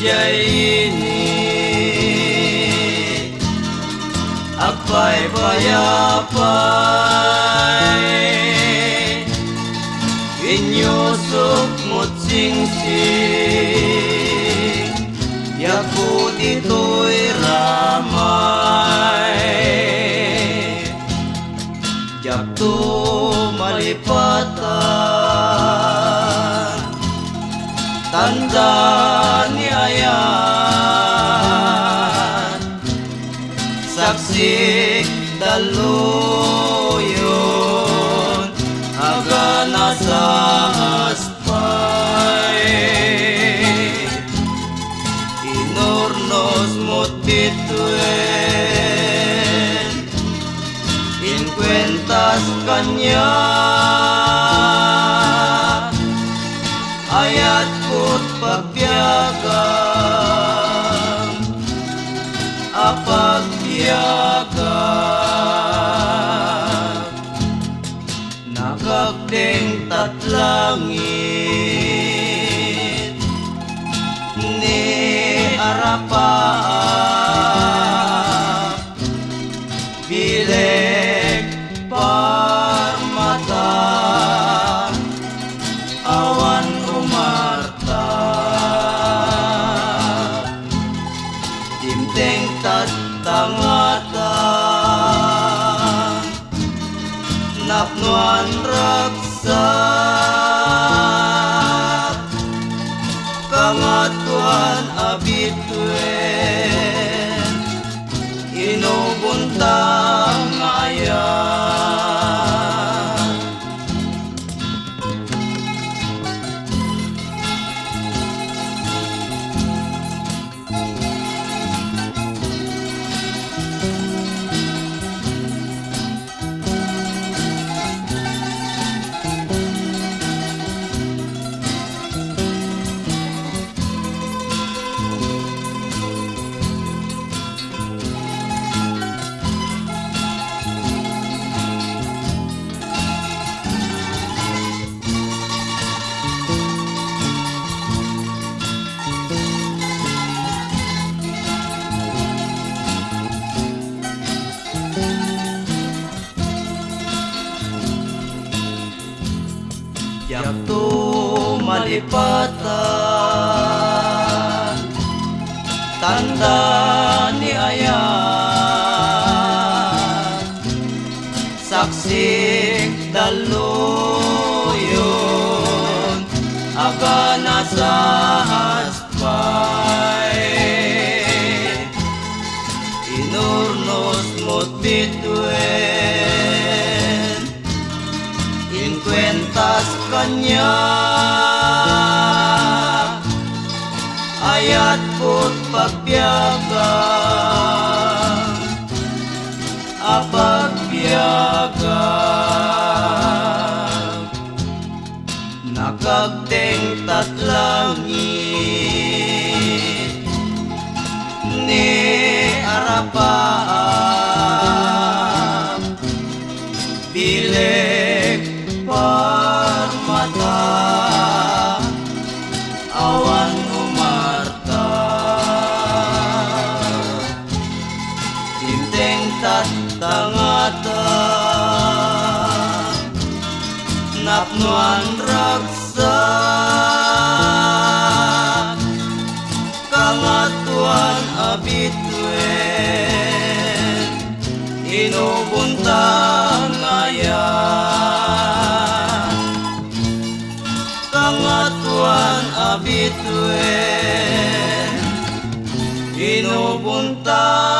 siya'y init, agpay payapay, inyusok mo't singsing, yaku dito'y ramay, yakto malipatan, tanda ni ayan, saksik daluyon, agana sa aspay, inornos mo't bituen, incuentas kanya, ayat ko't pagbiyagan, apagbiyagan, nakagdeng tatlangit, ni arapa, bileg parmata, awan umarta, dimteng tatangatan, napnuan raksa, kangatuan abituen, inubuntang ayan. Yakto malipatan, tanda ni ayan, saksik daluyon, agana sa aspay, inurnos mo't bituen, incuentas kanya, ayat ko't pagbiyagan, apagbiyagan, nakagdeng tatlangit, ni arapa, bileg parmata, awan umarta, dimteng tatangatan, napnuan raksa, kangatuan abituen, inubuntang ayan, kangatuan abituen, inubuntang